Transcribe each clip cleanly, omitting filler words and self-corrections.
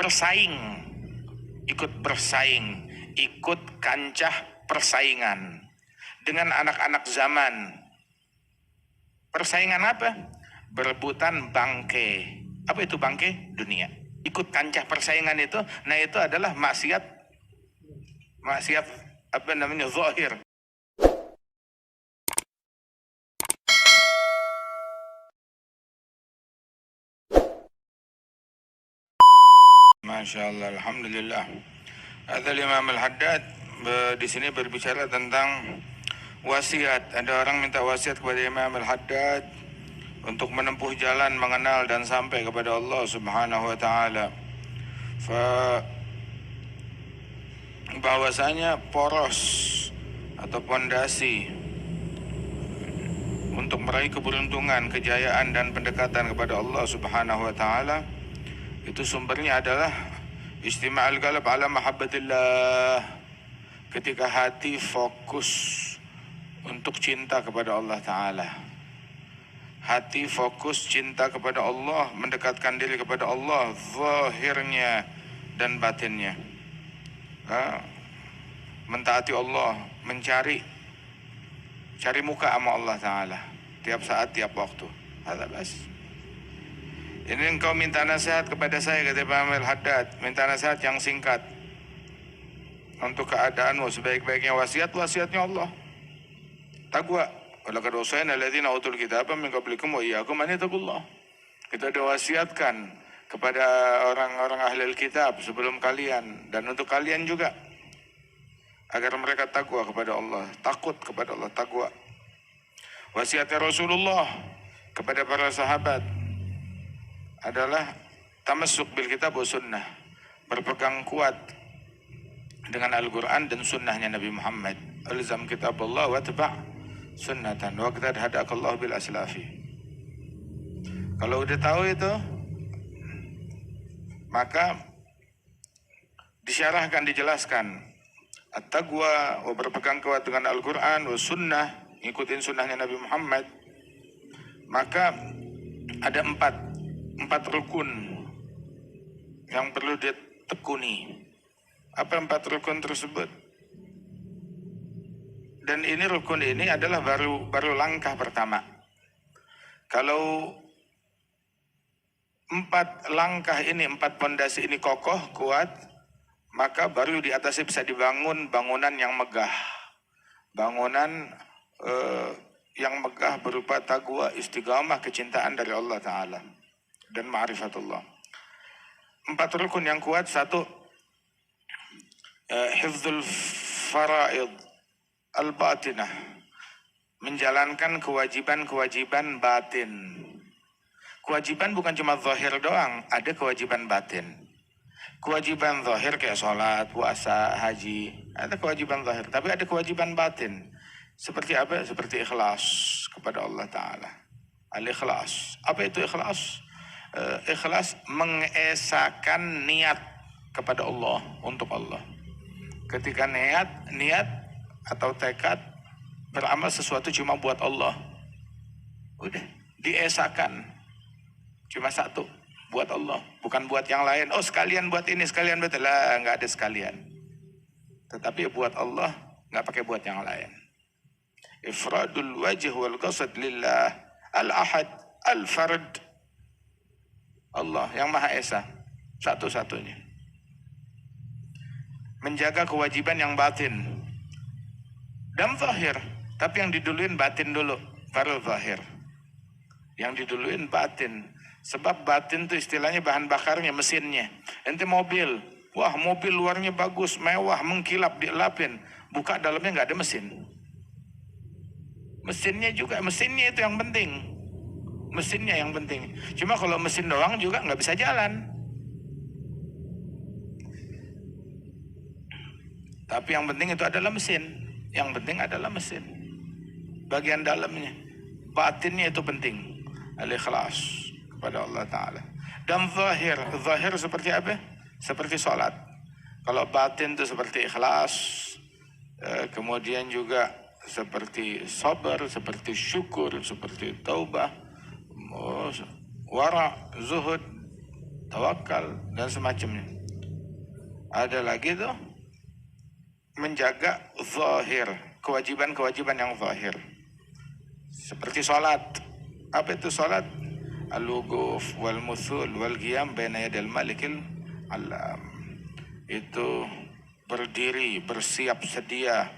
bersaing, ikut kancah persaingan dengan anak-anak zaman. Persaingan apa? Berebutan bangke. Apa itu bangke? Dunia. Ikut kancah persaingan itu, nah itu adalah maksiat apa namanya, zahir. Masya Allah, alhamdulillah. Ada Imam Al-Haddad di sini berbicara tentang wasiat. Ada orang minta wasiat kepada Imam Al-Haddad untuk menempuh jalan mengenal dan sampai kepada Allah Subhanahu wa taala. Bahwasanya poros atau pondasi untuk meraih keberuntungan, kejayaan dan pendekatan kepada Allah Subhanahu wa taala itu sumbernya adalah istima'al qalb ala mahabbatillah. Ketika hati fokus untuk cinta kepada Allah Ta'ala, hati fokus cinta kepada Allah, mendekatkan diri kepada Allah, zahirnya dan batinnya, mentaati Allah, mencari muka sama Allah Ta'ala tiap saat, tiap waktu. Ada bas. Ini engkau minta nasihat kepada saya, kata Imam Al-Haddad, minta nasihat yang singkat untuk keadaanmu. Sebaik-baiknya wasiatnya Allah. Taqwa. Walaqad wasayna alladziina utul kitaba min qablikum wa iyyakum an ittaqullah. Kita diwasiatkan kepada orang-orang ahli kitab sebelum kalian dan untuk kalian juga, agar mereka takwa kepada Allah, takut kepada Allah, takwa. Wasiatnya Rasulullah kepada para sahabat adalah tamassuk bil kitab wa sunnah, berpegang kuat dengan Al-Quran dan sunnahnya Nabi Muhammad. Alzam kitab Allah wa tabi' sunnatan wa qad hadakallahu bil aslafi. Kalau udah tahu itu, maka disyarahkan, dijelaskan at-taqwa, berpegang kuat dengan Al-Quran wa sunnah, ngikutin sunnahnya Nabi Muhammad. Maka ada empat rukun yang perlu ditekuni. Apa empat rukun tersebut? Dan ini rukun ini adalah baru langkah pertama. Kalau empat langkah ini, empat pondasi ini kokoh, kuat, maka baru di atasnya bisa dibangun bangunan yang megah. Bangunan yang megah berupa taqwa, istiqamah, kecintaan dari Allah Ta'ala dan ma'rifatullah. Empat rukun yang kuat. Satu, hifdzul faraid al-batinah, menjalankan kewajiban batin. Kewajiban bukan cuma zahir doang, ada kewajiban batin. Kewajiban zahir kayak sholat, puasa, haji, ada kewajiban zahir. Tapi ada kewajiban batin. Seperti apa? Seperti ikhlas kepada Allah Ta'ala. Al-ikhlas. Apa itu ikhlas? Ikhlas mengesakan niat kepada Allah, untuk Allah. Ketika niat atau tekad beramal sesuatu cuma buat Allah, udah diesakan cuma satu, buat Allah, bukan buat yang lain. Oh sekalian buat ini, sekalian buat itu, lah nggak ada sekalian. Tetapi buat Allah, nggak pakai buat yang lain. Ifradul wajh wal qasad lillah al-ahad al-fard, Allah yang Maha Esa, satu-satunya. Menjaga kewajiban yang batin dan zahir, tapi yang diduluin batin dulu, baru zahir. Yang diduluin batin, sebab batin itu istilahnya bahan bakarnya, mesinnya. Ente mobil, wah mobil luarnya bagus, mewah, mengkilap, dielapin, buka dalamnya nggak ada mesin. Mesinnya itu yang penting. Mesinnya yang penting. Cuma kalau mesin doang juga nggak bisa jalan. Tapi yang penting itu adalah mesin. Yang penting adalah mesin. Bagian dalamnya, batinnya itu penting. Al-ikhlas kepada Allah Ta'ala. Dan zahir seperti apa? Seperti sholat. Kalau batin itu seperti ikhlas, kemudian juga seperti sabar, seperti syukur, seperti taubah, wara, zuhud, tawakal dan semacamnya. Ada lagi tuh menjaga zahir, kewajiban-kewajiban yang zahir. Seperti sholat. Apa itu sholat? Al-wuquf wal muthul wal qiyam baina yadil malikil alam. Itu berdiri, bersiap sedia,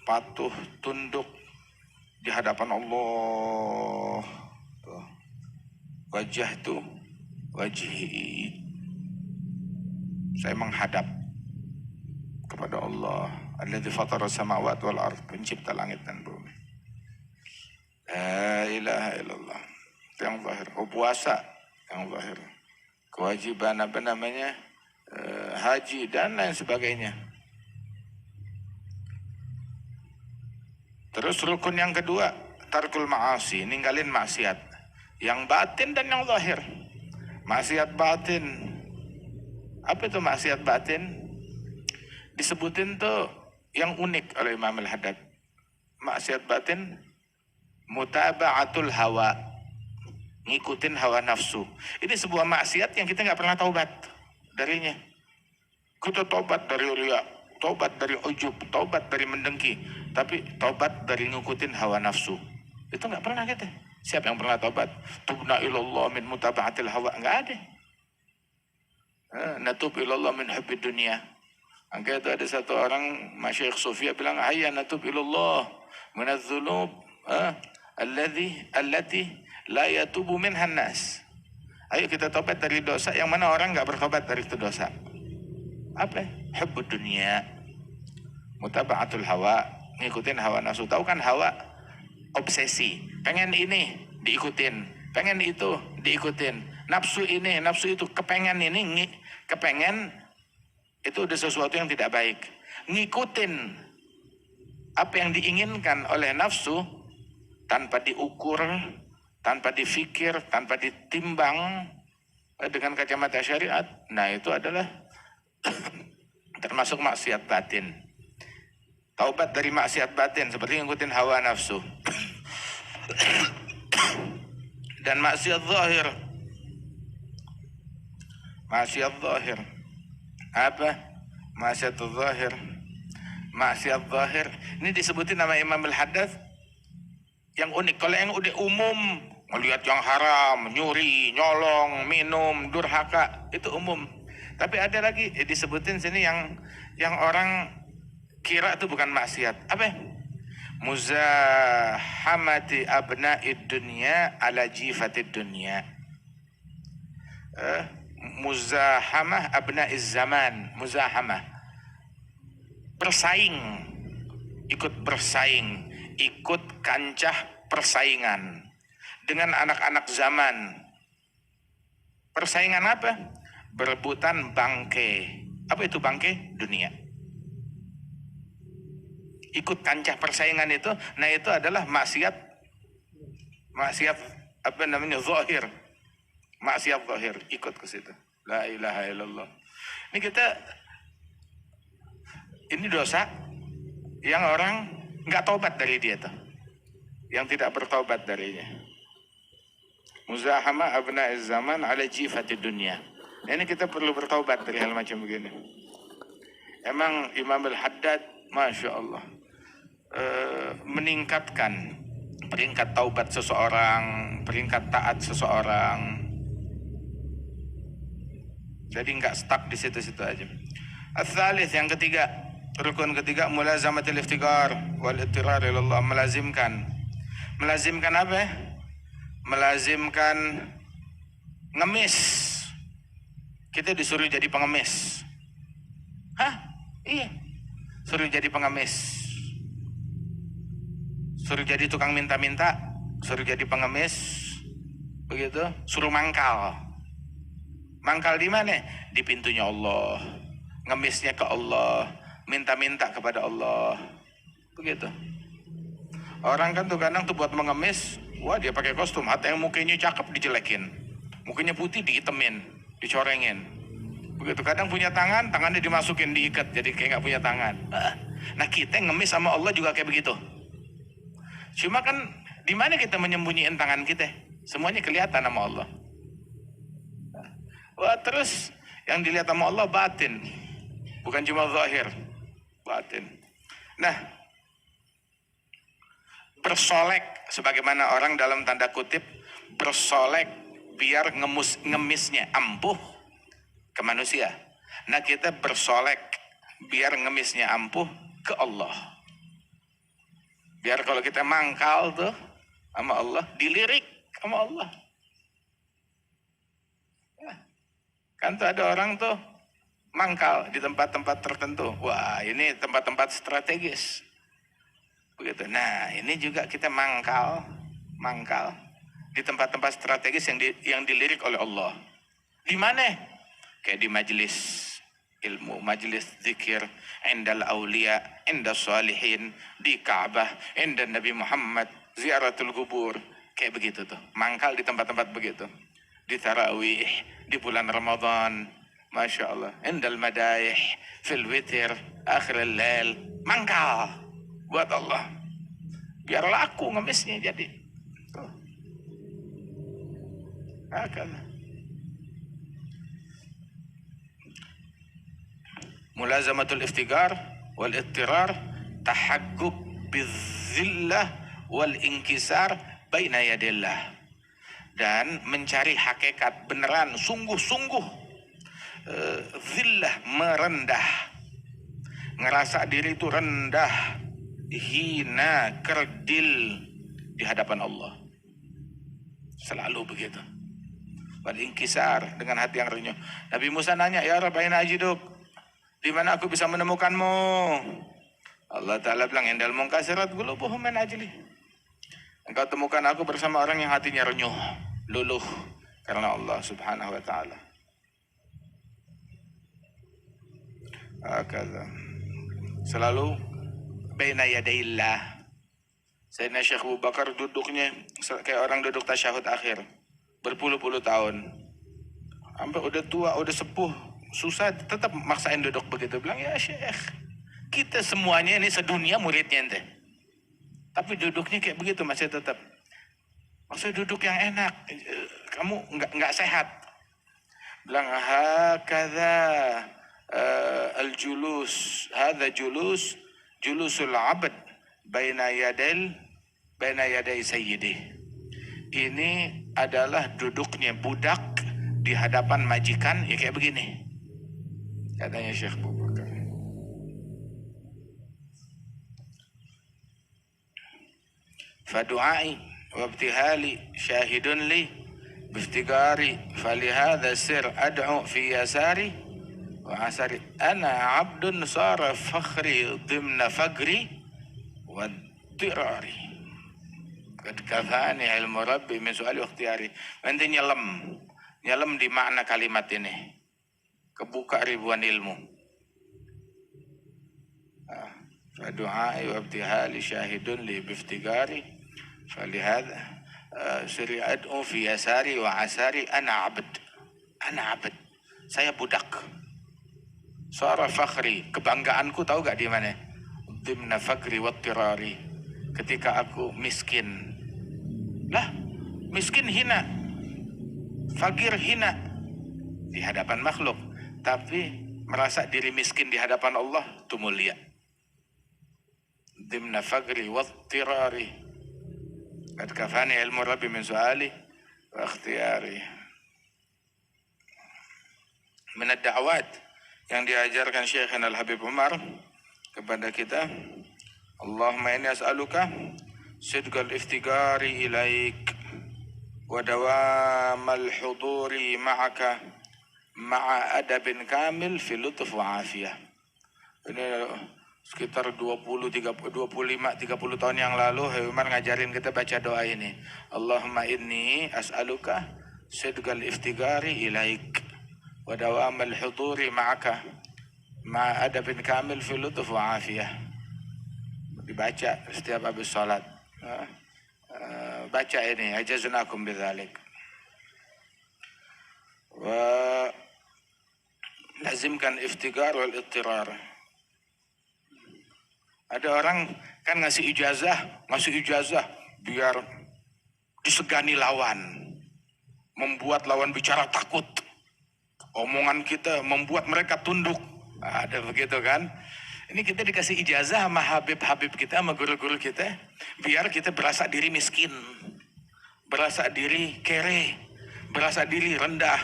patuh, tunduk di hadapan Allah. Tuh. Wajah itu wajhi. Saya menghadap kepada Allah. Alladzi fatara samawati wal ard, pencipta langit dan bumi. La ilaha illallah. Itu yang zahir. Puasa yang zahir. Kewajiban apa namanya? Haji dan lain sebagainya. Terus rukun yang kedua, tarkul ma'asi, ninggalin maksiat. Yang batin dan yang zahir. Maksiat batin. Apa itu maksiat batin? Disebutin tuh yang unik oleh Imam Al-Haddad. Maksiat batin, mutaba'atul hawa, ngikutin hawa nafsu. Ini sebuah maksiat yang kita nggak pernah taubat darinya. Kita taubat dari riya, taubat dari ujub, taubat dari mendengki, tapi taubat dari ngikutin hawa nafsu itu nggak pernah kita. Siapa yang pernah taubat? Tubna ilallah min mutaba'atil hawa, nggak ada. Natub ilallah min hubbid dunia. Angka itu ada satu orang Masyayikh Sufia bilang, ayya natub ilallah minadz dzunub allati la yatubu minhan nas. Ayo kita tobat dari dosa yang mana orang nggak bertobat dari itu dosa. Apa? Hubbud dunia, mutaba'atul hawa, ngikutin hawa nafsu. Tahu kan hawa? Obsesi, pengen ini diikutin, pengen itu diikutin, nafsu ini, nafsu itu, kepengen ini, kepengen itu udah sesuatu yang tidak baik. Ngikutin apa yang diinginkan oleh nafsu tanpa diukur, tanpa difikir, tanpa ditimbang dengan kacamata syariat, nah itu adalah termasuk maksiat batin. Taubat dari maksiat batin seperti ngikutin hawa nafsu. Dan maksiat zahir. Maksiat zahir. Apa? Maksiat zahir. Maksiat zahir. Ini disebutin nama Imam Al-Haddad yang unik. Kalau yang udah umum, melihat yang haram, nyuri, nyolong, minum, durhaka, itu umum. Tapi ada lagi disebutin sini yang orang kira itu bukan maksiat. Apa? Muzahamati abna'id dunya ala jifatid dunya. Muzahamah abna'iz zaman. Muzahamah. Bersaing. Ikut bersaing. Ikut kancah persaingan. Dengan anak-anak zaman. Persaingan apa? Berebutan bangke. Apa itu bangke? Dunia. Ikut kancah persaingan itu, nah itu adalah maksiat apa namanya, zahir. Maksiat zahir, ikut ke situ. La ilaha illallah. Ini dosa yang orang nggak taubat dari dia tuh, yang tidak bertaubat darinya. Muzahama abna'iz zaman ala jifatid dunya. Nah, ini kita perlu bertaubat dari hal macam begini. Emang Imam Al-Haddad, Masya Allah, meningkatkan peringkat taubat seseorang, peringkat taat seseorang. Jadi nggak stuck di situ-situ aja. Ats-tsalits, yang ketiga, rukun ketiga, mulazamatul iftikar wal ittirar ila Allah. Melazimkan apa? Melazimkan ngemis. Kita disuruh jadi pengemis. Hah? Iya. Suruh jadi pengemis. Suruh jadi tukang minta-minta, suruh jadi pengemis, begitu, suruh mangkal. Mangkal di mana? Di pintunya Allah. Ngemisnya ke Allah, minta-minta kepada Allah. Begitu. Orang kan tuh kadang tuh buat mengemis, wah dia pakai kostum, atau yang mukanya cakep dijelekin, mukanya putih dihitemin, dicorengin. Begitu. Kadang punya tangan, tangannya dimasukin, diikat, jadi kayak nggak punya tangan. Nah kita ngemis sama Allah juga kayak begitu. Cuma kan di mana kita menyembunyikan tangan kita? Semuanya kelihatan sama Allah. Wah, terus yang dilihat sama Allah batin, bukan cuma zahir, batin. Nah, bersolek sebagaimana orang dalam tanda kutip bersolek biar ngemisnya ampuh ke manusia. Nah, kita bersolek biar ngemisnya ampuh ke Allah. Biar kalau kita mangkal tuh sama Allah, dilirik sama Allah. Ya. Kan tuh ada orang tuh mangkal di tempat-tempat tertentu. Wah, ini tempat-tempat strategis. Begitu. Nah, ini juga kita mangkal di tempat-tempat strategis yang dilirik oleh Allah. Di mana? Kayak di majelis ilmu, majelis zikir, indal aulia, indas salihin, di Ka'bah, indan Nabi Muhammad, ziaratul kubur, kayak begitu tuh. Mangkal di tempat-tempat begitu. Di tarawih, di bulan Ramadan, Masya Allah, indal madaih, fil witir, akhir al-lail, mangkal buat Allah. Biar laku ngemisnya jadi. Tuh. Akan. Mulazamatul iftigar wal ittirar tahaqqub bizillah wal inkisar baina yadillah. Dan mencari hakikat beneran sungguh-sungguh zillah, merendah, ngerasa diri itu rendah, hina, kerdil di hadapan Allah. Selalu begitu. Wal inkisar, dengan hati yang renyuh. Nabi Musa nanya, ya Rabb aina ajiduk, di mana aku bisa menemukanmu? Allah Ta'ala bilang, indal munkasirat qulubuhum min ajli. Engkau temukan aku bersama orang yang hatinya renyuh, luluh karena Allah Subhanahu wa Ta'ala. Selalu baina yadaillah. Sayyidina Syekh Abu Bakar duduknya kayak orang duduk tasyahud akhir berpuluh-puluh tahun. Sampai udah tua, udah sepuh, susah tetap maksain duduk begitu. Bilang, ya Syekh, kita semuanya ini sedunia muridnya ente, tapi duduknya kayak begitu masih tetap. Maksudnya duduk yang enak, kamu nggak sehat. Bilang, hakadha al-julus, hadha julusul abad baina yaday sayyidih. Ini adalah duduknya budak di hadapan majikan, ya kayak begini. Katanya Syekh Abu Bakar. Fadu'ai wabtihali syahidun li biftigari falihada sir ad'u fi yasari wa asari ana abdun sara fakhri dimna fagri wa dirari qad kafani ilmu rabbi min su'ali wa ikhtiyari. Nanti nyelam di makna kalimat ini, kebuka ribuan ilmu. Fadu'ai wabtihali syahidun li biftigari falihada siri ad'u fi yasari wa asari ana abd, saya budak. Suara fakhri, kebanggaanku tahu gak di mana? Dimna fagri wa tirari, ketika aku miskin. Lah, miskin hina, fakir hina di hadapan makhluk, tapi merasa diri miskin di hadapan Allah itu mulia. Dimna fagri wa tirari qad kafani ilmu rabbi min su'ali wa ikhtiyari. Min ad-da'wat yang diajarkan Syekh Al-Habib Umar kepada kita, Allahumma inni as'aluka sidqal iftigari ilaik wa dawamal huduri ma'aka ma'a adabin kamil fi lutuf wa afiyah. Ini sekitar 25-30 tahun yang lalu Umar ngajarin kita baca doa ini. Allahumma inni as'aluka sidqal iftigari ilaik wa dawamal huduri ma'aka ma'a adabin kamil fi lutuf wa afiyah. Dibaca setiap habis salat. Baca ini, ajaznakum bidzalik. Wa lazimkan iftigar wal ittirar. Ada orang kan ngasih ijazah biar disegani lawan, membuat lawan bicara takut. Omongan kita membuat mereka tunduk. Ada begitu kan? Ini kita dikasih ijazah sama Habib-Habib kita, sama guru-guru kita, biar kita berasa diri miskin, berasa diri kere, berasa diri rendah,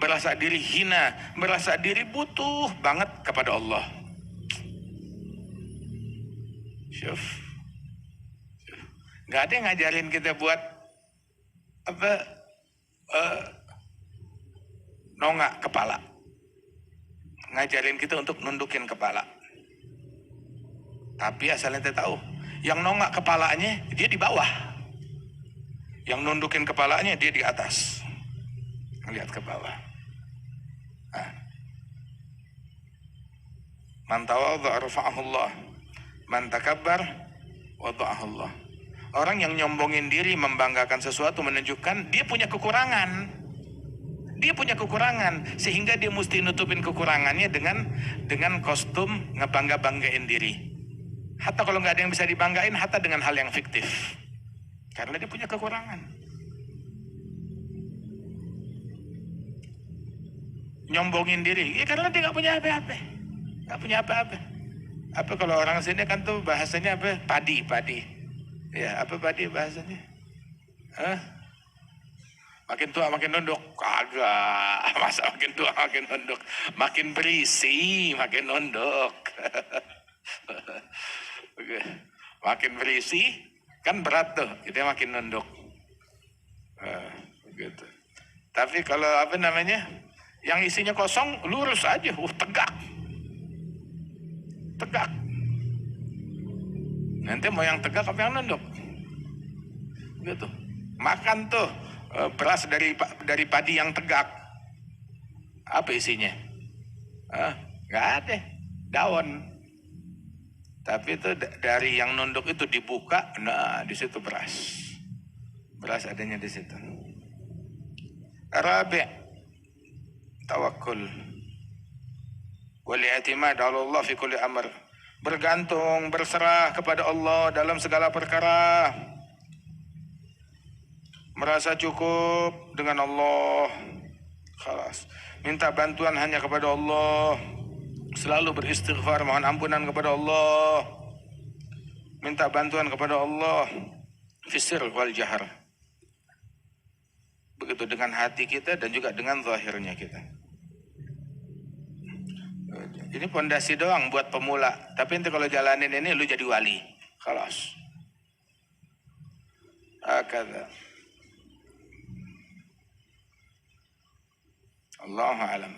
berasa diri hina, berasa diri butuh banget kepada Allah. Syuf. Gak ada yang ngajarin kita buat apa nongak kepala, ngajarin kita untuk nundukin kepala. Tapi asal ente tahu, yang nongak kepalanya dia di bawah, yang nundukin kepalanya dia di atas, ngelihat ke bawah. Man tawadha rafa'ahullah, man takabbar wada'ahullah. Orang yang nyombongin diri, membanggakan sesuatu, menunjukkan dia punya kekurangan. Dia punya kekurangan, sehingga dia mesti nutupin kekurangannya dengan kostum ngebangga-banggain diri. Hatta kalau nggak ada yang bisa dibanggain, hatta dengan hal yang fiktif, karena dia punya kekurangan. Nyombongin diri, ya karena dia nggak punya apa-apa, nggak punya apa-apa. Apa kalau orang sini kan tuh bahasanya apa? Padi. Ya apa padi bahasanya? Makin tua makin nunduk? Kagak. Masa makin tua makin nunduk? Makin berisi makin nunduk. Makin berisi kan berat tuh, kita makin nunduk. Begitu. Tapi kalau apa namanya, yang isinya kosong, lurus aja, tegak. Nanti mau yang tegak apa yang nunduk? Gitu. Makan tuh beras dari padi yang tegak, apa isinya? Nggak ada, daun. Tapi itu dari yang nunduk itu dibuka, nah di situ beras adanya di situ. Rabi' tawakkul wal i'timad 'ala Allah fi kulli amr. Bergantung, berserah kepada Allah dalam segala perkara. Merasa cukup dengan Allah. Khalas. Minta bantuan hanya kepada Allah. Selalu beristighfar, mohon ampunan kepada Allah. Minta bantuan kepada Allah fisir wal jahar. Begitu dengan hati kita dan juga dengan zahirnya kita. Ini pondasi doang buat pemula. Tapi nanti kalau jalanin ini lu jadi wali. Khalas. Akadha. Allahu a'lam.